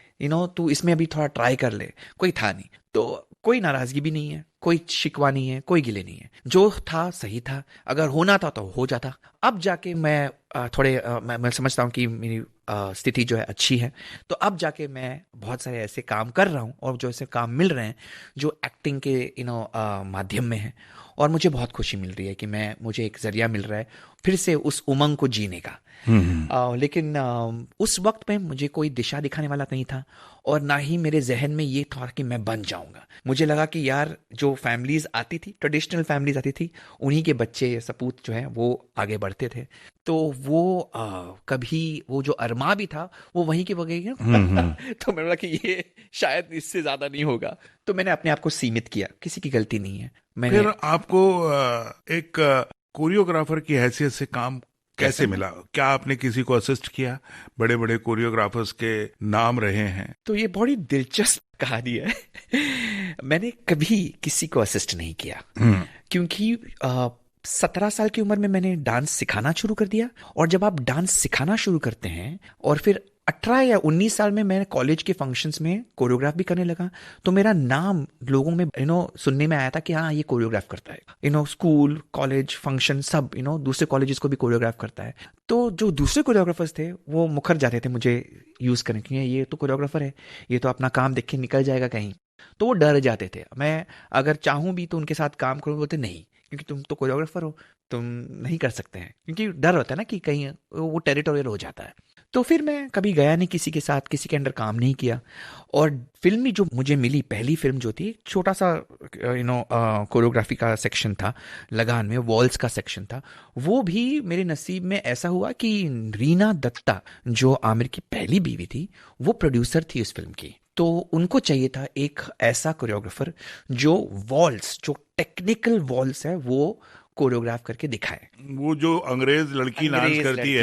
तू इसमें अभी थोड़ा ट्राई कर ले, कोई था नहीं। तो कोई नाराजगी भी नहीं है, कोई शिकवा नहीं है, कोई गिले नहीं है। जो था सही था, अगर होना था तो हो जाता। अब जाके मैं मैं समझता हूँ कि मेरी स्थिति जो है अच्छी है, तो अब जाके मैं बहुत सारे ऐसे काम कर रहा हूँ और जो ऐसे काम मिल रहे हैं जो एक्टिंग के माध्यम में है, और मुझे बहुत खुशी मिल रही है कि मुझे एक जरिया मिल रहा है फिर से उस उमंग को जीने का। लेकिन उस वक्त में मुझे कोई दिशा दिखाने वाला नहीं था और ना ही मेरे जहन में ये था कि मैं बन जाऊंगा। मुझे लगा कि यार जो फैमिलीज आती थी, ट्रेडिशनल फैमिलीज आती थी, उन्हीं के बच्चे सपूत जो हैं वो आगे बढ़ते थे, तो वो कभी वो जो अरमा भी था वो वहीं के वगैरह तो मैंने बोला कि ये शायद इससे ज्यादा नहीं होगा, तो मैंने अपने आप को सीमित किया। किसी की गलती नहीं है। फिर आपको एक कोरियोग्राफर की हैसियत से काम कैसे मिला? क्या आपने किसी को असिस्ट किया? बड़े बड़े कोरियोग्राफर्स के नाम रहे हैं। तो ये बड़ी दिलचस्प कहानी है। मैंने कभी किसी को असिस्ट नहीं किया क्योंकि 17 साल की उम्र में मैंने डांस सिखाना शुरू कर दिया। और जब आप डांस सिखाना शुरू करते हैं और फिर 18 या 19 साल में मैं कॉलेज के फंक्शंस में कोरियोग्राफ भी करने लगा, तो मेरा नाम लोगों में सुनने में आया था कि हाँ ये कोरियोग्राफ करता है। स्कूल, कॉलेज, फंक्शन सब दूसरे कॉलेजेस को भी कोरियोग्राफ करता है। तो जो दूसरे कोरियोग्राफर्स थे वो मुखर जाते थे मुझे यूज करने के लिए, ये तो कोरियोग्राफर है, ये तो अपना काम देख के निकल जाएगा कहीं, तो वो डर जाते थे। मैं अगर चाहूं भी तो उनके साथ काम करूं, बोलते नहीं क्योंकि तुम तो कोरियोग्राफर हो, तुम नहीं कर सकते हैं, क्योंकि डर होता है ना कि कहीं वो टेरिटोरियल हो जाता है। तो फिर मैं कभी गया नहीं किसी के साथ, किसी के अंडर काम नहीं किया। और फिल्म जो मुझे मिली, पहली फिल्म जो थी, छोटा सा कोरियोग्राफी का सेक्शन था, लगान में वॉल्स का सेक्शन था। वो भी मेरे नसीब में ऐसा हुआ कि रीना दत्ता जो आमिर की पहली बीवी थी, वो प्रोड्यूसर थी उस फिल्म की। तो उनको चाहिए था एक ऐसा कोरियोग्राफर जो वॉल्स, जो टेक्निकल वॉल्स है, वो कोरियोग्राफ करके दिखाए। वो जो अंग्रेज लड़की डांस करती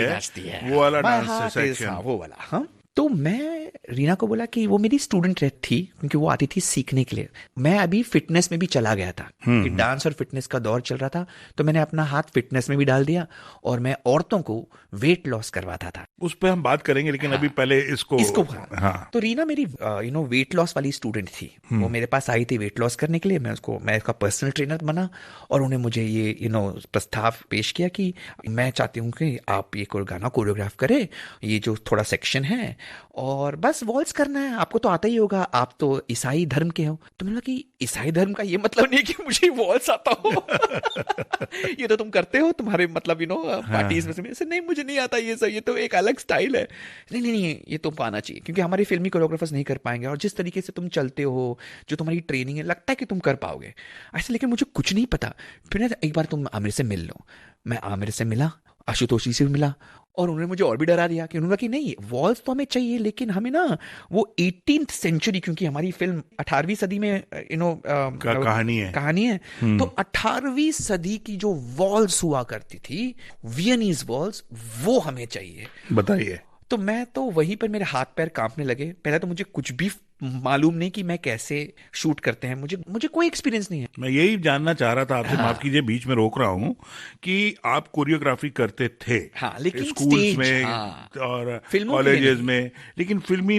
है, वो वाला डांस सेक्शन, वो वाला। हाँ, तो मैं रीना को बोला कि वो मेरी स्टूडेंट थी क्योंकि वो आती थी सीखने के लिए। मैं अभी फिटनेस में भी चला गया था कि डांस और फिटनेस का दौर चल रहा था, तो मैंने अपना हाथ फिटनेस में भी डाल दिया और मैं औरतों को वेट लॉस करवाता था। उस पे हम बात करेंगे, लेकिन अभी पहले इसको हाँ। तो रीना मेरी वेट लॉस वाली स्टूडेंट थी। वो मेरे पास आई थी वेट लॉस करने के लिए। मैं उसका पर्सनल ट्रेनर बना और उन्हें मुझे ये प्रस्ताव पेश किया कि मैं चाहती हूँ कि आप ये गाना कोरियोग्राफ करें, ये जो थोड़ा सेक्शन है, और बस वॉल्स करना है, आपको तो आता ही होगा, आप तो ईसाई धर्म के हो। तो मैंने कहा कि ईसाई धर्म का ये मतलब नहीं कि मुझे वॉल्स आता हो। ये तो तुम करते हो, तुम्हारे मतलब पार्टीज में से। नहीं, मुझे नहीं आता ये सब, ये तो एक अलग स्टाइल है। नहीं नहीं नहीं, ये तुमको आना चाहिए क्योंकि हमारे फिल्मी कोरियोग्राफर्स नहीं कर पाएंगे, और जिस तरीके से तुम चलते हो, जो तुम्हारी ट्रेनिंग है, लगता है कि तुम कर पाओगे ऐसे। लेकिन मुझे कुछ नहीं पता। फिर एक बार तुम आमिर से मिल लो। मैं आमिर से मिला, आशुतोष जी से भी मिला, और उन्होंने मुझे और भी डरा दिया कि उन्होंने कहा कि नहीं, वॉल्स तो हमें चाहिए, लेकिन हमें ना वो 18th सेंचुरी, क्योंकि हमारी फिल्म 18वीं सदी में कहानी है। तो 18वीं सदी की जो वॉल्स हुआ करती थी, वियनीज वॉल्स, वो हमें चाहिए। बताइए। तो मैं तो वहीं पर मेरे हाथ पैर कांपने लगे। पहले तो मुझे कुछ भी मालूम नहीं कि मैं कैसे शूट करते हैं, मुझे कोई एक्सपीरियंस नहीं है। मैं यही जानना चाह रहा था आपसे, माफ कीजिए बीच में रोक रहा हूँ, कि आप कोरियोग्राफी करते थे। हाँ, लेकिन स्कूल्स में और कॉलेजेस में, लेकिन फिल्मी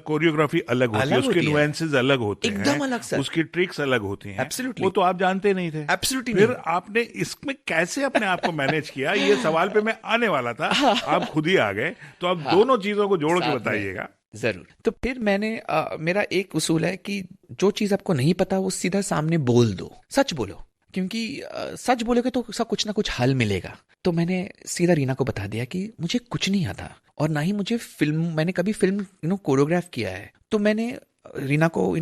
कोरियोग्राफी अलग होती है, उसके नुएंसेस अलग होते हैं, एकदम अलग सर, उसकी ट्रिक्स अलग होती हैं। Absolutely. वो तो आप जानते नहीं थे। Absolutely फिर नहीं। आपने इसमें कैसे अपने आप को मैनेज किया? ये सवाल पे मैं आने वाला था, आप खुद ही आ गए, तो आप दोनों चीजों को जोड़ के बताइएगा। जरूर। तो फिर मैंने मेरा एक उसूल है कि जो चीज आपको नहीं पता वो सीधा सामने बोल दो, सच बोलो, क्योंकि सच बोलोगे तो सब कुछ ना कुछ हल मिलेगा। तो मैंने सीधा रीना को बता दिया कि मुझे कुछ नहीं आता और ना ही मुझे मैंने कभी फिल्म कोरियोग्राफ किया है। तो मैंने रीना को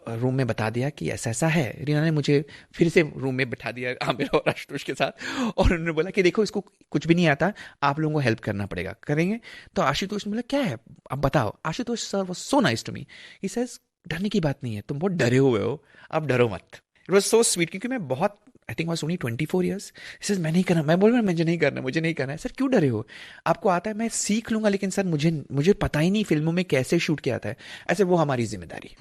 रूम में बता दिया कि ऐसा ऐसा है। रीना ने मुझे फिर से रूम में बैठा दिया आमिर और आशुतोष के साथ, और उन्होंने बोला कि देखो, इसको कुछ भी नहीं आता, आप लोगों को हेल्प करना पड़ेगा, करेंगे। तो आशुतोष ने बोला क्या है, अब बताओ। Ashutosh sir was so nice to me, he says डरने की बात नहीं है, तुम बहुत डरे हुए हो, आप डरो मत। इट वॉज सो स्वीट, क्योंकि मैं बहुत, I think was only 24 years. मैं नहीं करना, मैं बोल रहा मुझे नहीं करना है। सर क्यों डरे हो, आपको आता है, मैं सीख लूंगा, लेकिन सर मुझे पता ही नहीं फिल्मों में कैसे शूट किया जाता है। ऐसे वो हमारी जिम्मेदारी।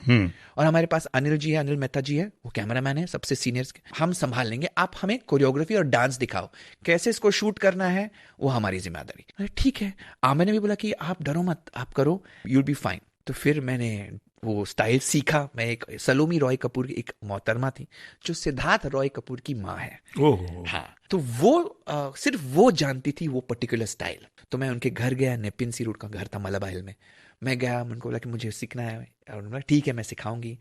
और हमारे पास अनिल जी है, अनिल मेहता जी है, वो कैमरामैन है, सबसे सीनियर्स, हम संभाल लेंगे, आप हमें कोरियोग्राफी और डांस दिखाओ, कैसे इसको शूट करना है वो हमारी जिम्मेदारी। अरे ठीक है। मैंने भी बोला कि आप डरो मत, आप करो, यूल बी फाइन। तो फिर मैंने वो स्टाइल सीखा। मैं एक सलोमी रॉय कपूर की एक मोहतरमा थी जो सिद्धार्थ रॉय कपूर की माँ है। हाँ, तो वो सिर्फ वो जानती थी वो पर्टिकुलर स्टाइल। तो मैं उनके घर गया, नेपिन सी रोड का घर था मलबा हिल में। मैं गया, उनको बोला कि मुझे सीखना है, और उन्होंने बोला ठीक है मैं सिखाऊंगी।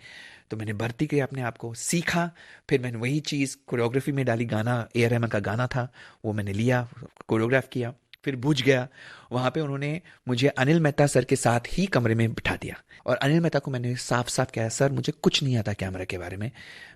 तो मैंने भर्ती किया अपने आप को, सीखा। फिर मैंने वही चीज़ कोरियोग्राफी में डाली। गाना ए.आर. रहमान का गाना था, वो मैंने लिया, कोरियोग्राफ किया। फिर भुज गया, वहाँ पे उन्होंने मुझे अनिल मेहता सर के साथ ही कमरे में बिठा दिया। और अनिल मेहता को मैंने साफ साफ कहा, सर मुझे कुछ नहीं आता कैमरा के बारे में,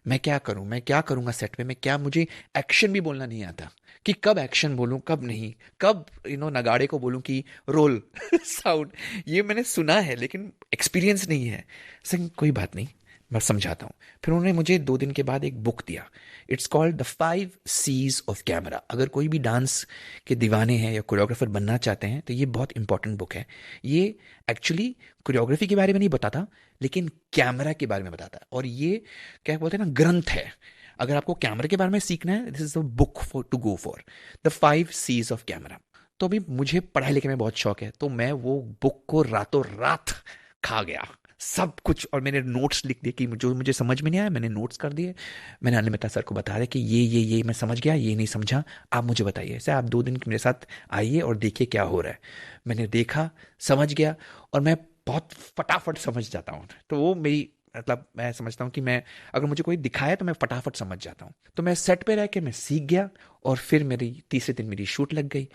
मैं क्या करूँ, मैं क्या करूँगा सेट पे, मैं क्या, मुझे एक्शन भी बोलना नहीं आता कि कब एक्शन बोलूँ कब नहीं, कब नगाड़े को बोलूँ कि रोल साउंड, ये मैंने सुना है लेकिन एक्सपीरियंस नहीं है। सर कोई बात नहीं, मैं समझाता हूँ। फिर उन्होंने मुझे 2 दिन के बाद एक बुक दिया, it's called the 5 C's of camera. अगर कोई भी डांस के दीवाने हैं या कोरियोग्राफर बनना चाहते हैं तो ये बहुत इंपॉर्टेंट बुक है। ये एक्चुअली कोरियोग्राफी के बारे में नहीं बताता, लेकिन कैमरा के बारे में बताता है। और ये क्या बोलते हैं ना, ग्रंथ है। अगर आपको कैमरा के बारे में सीखना है, this is the book for to go for, the 5 C's of camera. तो अभी मुझे पढ़ाई लिखे में बहुत शौक है, तो मैं वो बुक को रातों रात खा गया सब कुछ। और मैंने नोट्स लिख दिए कि जो मुझे समझ में नहीं आया मैंने नोट्स कर दिए। मैंने अनिल मेहता सर को बता दिया कि ये मैं समझ गया, ये नहीं समझा, आप मुझे बताइए। सर आप 2 दिन मेरे साथ आइए और देखिए क्या हो रहा है। मैंने देखा, समझ गया, और मैं बहुत फटाफट समझ जाता हूँ। तो वो मेरी, मतलब मैं समझता हूँ कि मैं, अगर मुझे कोई दिखाए तो मैं फटाफट समझ जाता हूँ। तो मैं सेट पे रह के मैं सीख गया, और फिर मेरी तीसरे दिन मेरी शूट लग गई।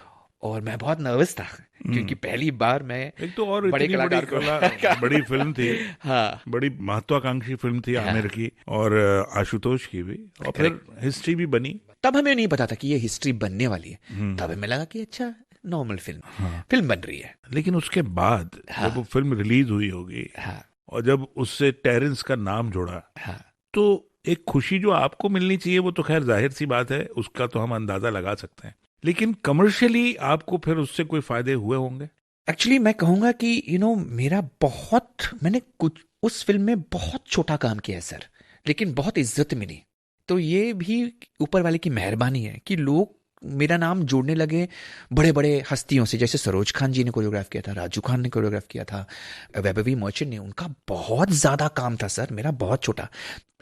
और मैं बहुत नर्वस था क्योंकि पहली बार मैं एक तो और बड़े कलाकार को बड़ी फिल्म थी। हाँ, बड़ी महत्वाकांक्षी फिल्म थी आमिर की और आशुतोष की भी, और फिर हिस्ट्री भी बनी। तब हमें नहीं पता था कि ये हिस्ट्री बनने वाली है। तब हमें लगा कि अच्छा नॉर्मल फिल्म बन रही है। लेकिन उसके बाद जब वो फिल्म रिलीज हुई होगी, और जब उससे टेरेंस का नाम जुड़ा, तो एक खुशी जो आपको मिलनी चाहिए वो तो खैर जाहिर सी बात है, उसका तो हम अंदाजा लगा सकते हैं। लेकिन कमर्शियली आपको फिर उससे कोई फायदे हुए होंगे? एक्चुअली मैं कहूंगा कि मैंने कुछ उस फिल्म में बहुत छोटा काम किया है सर, लेकिन बहुत इज्जत मिली। तो ये भी ऊपर वाले की मेहरबानी है कि लोग मेरा नाम जोड़ने लगे बड़े बड़े हस्तियों से। जैसे सरोज खान जी ने कोरियोग्राफ किया था, राजू खान ने कोरियोग्राफ किया था, वैभवी मर्चेंट ने, उनका बहुत ज्यादा काम था सर, मेरा बहुत छोटा।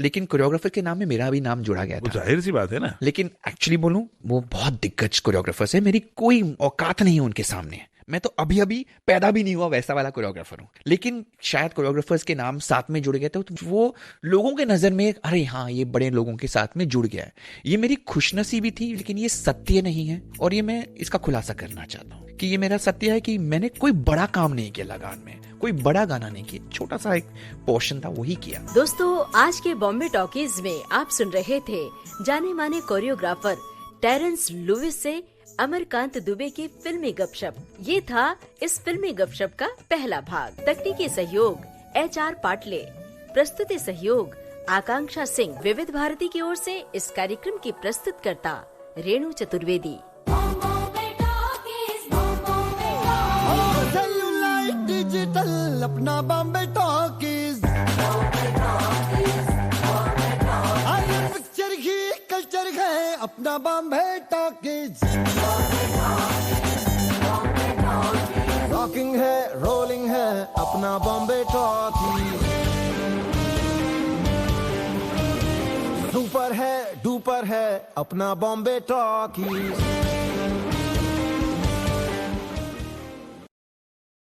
लेकिन कोरियोग्राफर के नाम में मेरा भी नाम जोड़ा गया था। जाहिर सी बात है ना। लेकिन एक्चुअली बोलूं, वो बहुत दिग्गज कोरियोग्राफर्स है, मेरी कोई औकात नहीं है उनके सामने। मैं तो अभी पैदा भी नहीं हुआ वैसा वाला कोरियोग्राफर हूँ। लेकिन शायद कोरियोग्राफर्स के नाम साथ में जुड़ गए थे, तो वो लोगों के नजर में अरे हाँ ये बड़े लोगों के साथ में जुड़ गया है। ये मेरी खुशनसीबी थी, लेकिन ये सत्य नहीं है। और ये मैं इसका खुलासा करना चाहता हूँ कि ये मेरा सत्य है कि मैंने कोई बड़ा काम नहीं किया लगान में, कोई बड़ा गाना नहीं किया, छोटा सा एक पोर्शन था वही किया। दोस्तों, आज के बॉम्बे टॉकीज में आप सुन रहे थे जाने माने कोरियोग्राफर टेरेंस लुइस से अमरकांत दुबे की फिल्मी गपशप। ये था इस फिल्मी गपशप का पहला भाग। तकनीकी सहयोग HR पाटले, प्रस्तुति सहयोग आकांक्षा सिंह। विविध भारती की ओर से इस कार्यक्रम की प्रस्तुतकर्ता रेणु चतुर्वेदी। डिजिटल अपना बॉम्बे टॉकीज, पिक्चर ही कल्चर है अपना बॉम्बे टॉकीज। रॉकिंग है, रोलिंग है अपना बॉम्बे टॉकीज। सुपर है, डुपर है अपना बॉम्बे टॉकीज।